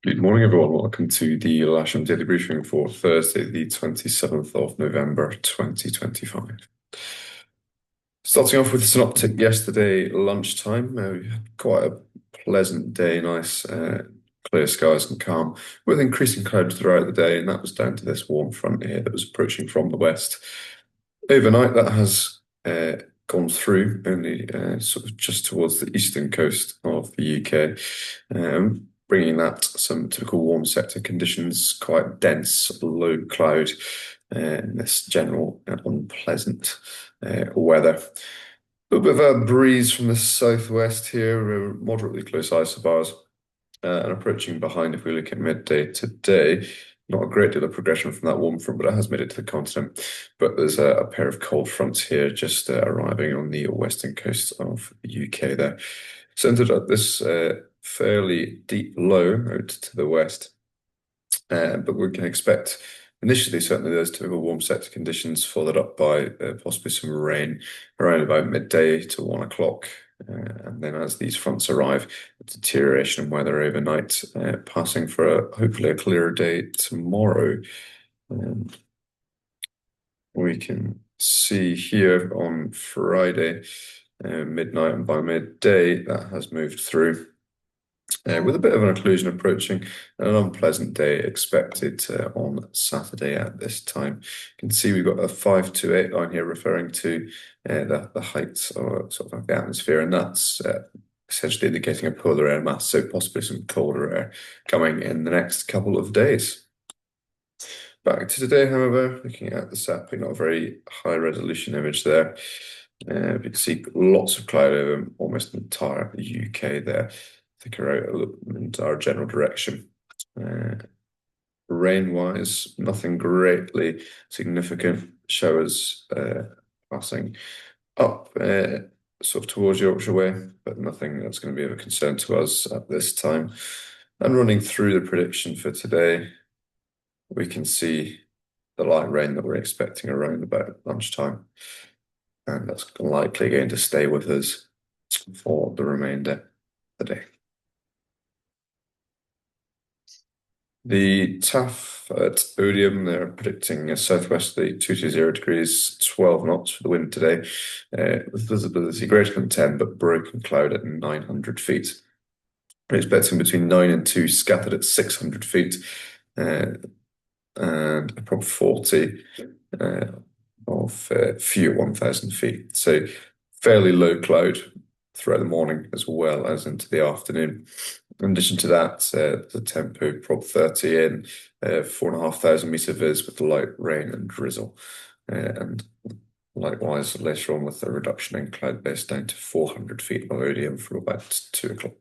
Good morning, everyone. Welcome to the Lasham Daily Briefing for Thursday, the 27th of November, 2025. Starting off with synoptic yesterday lunchtime, we had quite a pleasant day, nice clear skies and calm, with increasing clouds throughout the day, and that was down to this warm front here that was approaching from the west. Overnight, that has gone through only sort of just towards the eastern coast of the UK, bringing that some typical warm sector conditions, quite dense, low cloud, and this general unpleasant weather. A little bit of a breeze from the southwest here, moderately close isobars, and approaching behind if we look at midday today. Not a great deal of progression from that warm front, but it has made it to the continent. But there's a pair of cold fronts here just arriving on the western coast of the UK there. Centered at this fairly deep low out to the west. But we can expect initially, certainly, those typical warm sector conditions, followed up by possibly some rain around about midday to 1 o'clock. And then as these fronts arrive, a deterioration in weather overnight, passing for hopefully a clearer day tomorrow. Um, we can see here on Friday, midnight, and by midday, that has moved through. With a bit of an occlusion approaching, an unpleasant day expected on Saturday at this time. You can see we've got a 528 line here referring to the heights or sort of like the atmosphere, and that's essentially indicating a polar air mass, so possibly some colder air coming in the next couple of days. Back to today, however, looking at the sapling, not a very high resolution image there. You can see lots of cloud over almost the entire UK there. Thicker out a little in our general direction. Rain-wise, nothing greatly significant. Showers passing up sort of towards Yorkshire way, but nothing that's going to be of a concern to us at this time. And running through the prediction for today, we can see the light rain that we're expecting around about lunchtime. And that's likely going to stay with us for the remainder of the day. The TAF at Odium, they're predicting a southwesterly 220 degrees, 12 knots for the wind today, with visibility greater than 10, but broken cloud at 900 feet. We're expecting between 9 and 2 scattered at 600 feet, and a prop 40 of few at 1,000 feet. So fairly low cloud throughout the morning as well as into the afternoon. In addition to that, the tempo prop 30 in 4,500 meter vis with light rain and drizzle. And likewise, later on with a reduction in cloud base down to 400 feet of Odium from about 2 o'clock.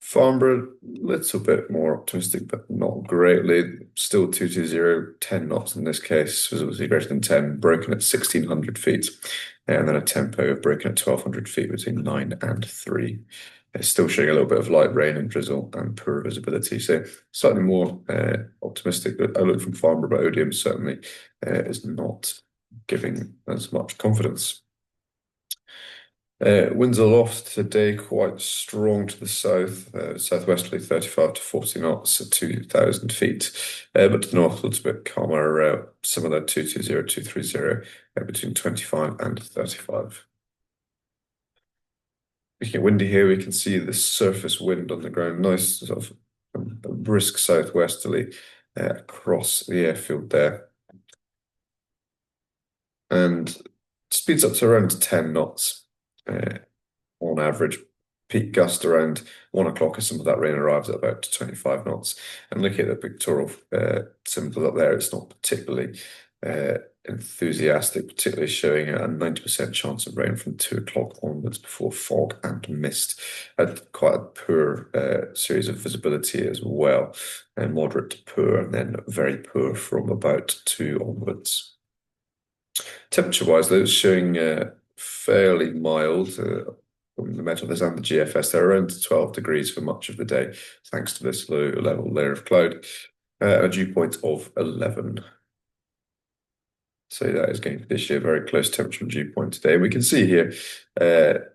Farnborough, a little bit more optimistic, but not greatly. Still 220, 10 knots in this case, visibility greater than 10, broken at 1,600 feet, and then a tempo of broken at 1,200 feet between 9 and 3. It's still showing a little bit of light rain and drizzle and poor visibility, so slightly more optimistic. But outlook from Farnborough, but Odium certainly is not giving as much confidence. Winds aloft today quite strong to the south, southwesterly 35 to 40 knots at 2,000 feet, but to the north a little bit calmer, similar 220, 230, between 25 and 35. Looking at windy here, we can see the surface wind on the ground, nice sort of brisk southwesterly across the airfield there. And speeds up to around 10 knots on average. Peak gust around 1 o'clock as some of that rain arrives at about 25 knots. And looking at the pictorial symbol up there, it's not particularly enthusiastic, particularly showing a 90% chance of rain from 2 o'clock onwards before fog and mist. Had quite a poor series of visibility as well, and moderate to poor, and then very poor from about 2 onwards. Temperature-wise, though, it's showing fairly mild from the Met-Office and the GFS. They're around 12 degrees for much of the day, thanks to this low-level layer of cloud. A dew point of 11. So that is going to be this year very close temperature and dew point today. We can see here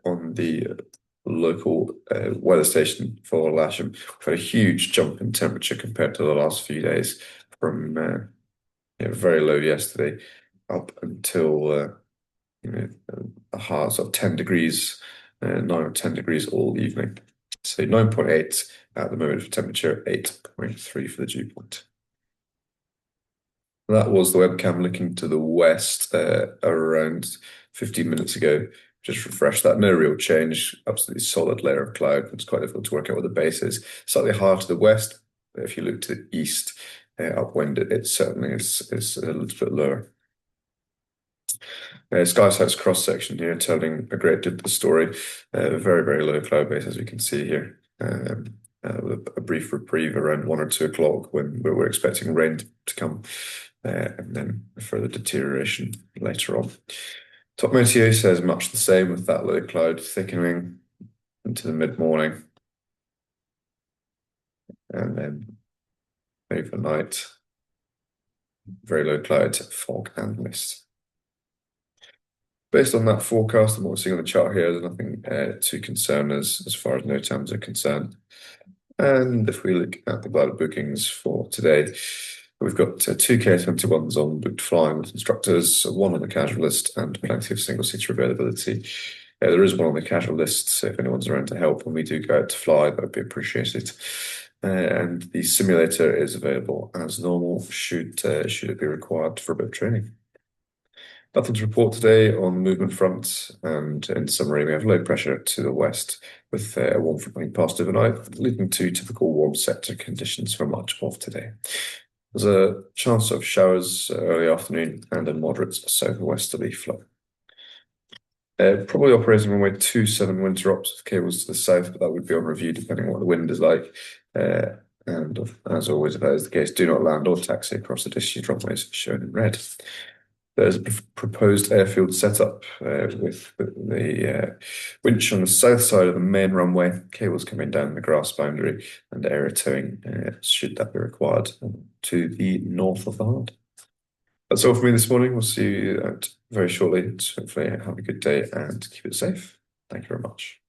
on the local weather station for Lasham. We've had a huge jump in temperature compared to the last few days from very low yesterday up until you know, a high of 10 degrees, 9 or 10 degrees all evening. So 9.8 at the moment for temperature, 8.3 for the dew point. That was the webcam looking to the west around 15 minutes ago. Just refresh that. No real change. Absolutely solid layer of cloud. It's quite difficult to work out what the base is. Slightly higher to the west. If you look to the east, upwind, it certainly is a little bit lower. SkySight's cross section here telling a great deal of the story. Very, very low cloud base, as we can see here. With a brief reprieve around 1 or 2 o'clock when we're expecting rain to come, and then further deterioration later on. Top Meteo says much the same with that low cloud thickening into the mid-morning. And then overnight, very low cloud, fog and mist. Based on that forecast and what we're seeing on the chart here, there's nothing to concern us as far as no times are concerned. And if we look at the glided bookings for today, we've got 2K21s on booked flying with instructors, one on the casual list, and plenty of single-seater availability. There is one on the casual list, so if anyone's around to help when we do go out to fly, that would be appreciated. And the simulator is available as normal, should it be required for a bit of training. Nothing to report today on the movement front, and in summary, we have low pressure to the west with a warm front running past overnight, leading to typical warm sector conditions for much of today. There's a chance of showers early afternoon and a moderate southwesterly flow. Probably operating runway 27 wind drops with cables to the south, but that would be on review depending on what the wind is like. And as always, if that is the case, do not land or taxi across the disused runways shown in red. There's a proposed airfield setup with the winch on the south side of the main runway, cables coming down the grass boundary, and area towing, should that be required, to the north of the Hard. That's all for me this morning. We'll see you very shortly. So hopefully have a good day and keep it safe. Thank you very much.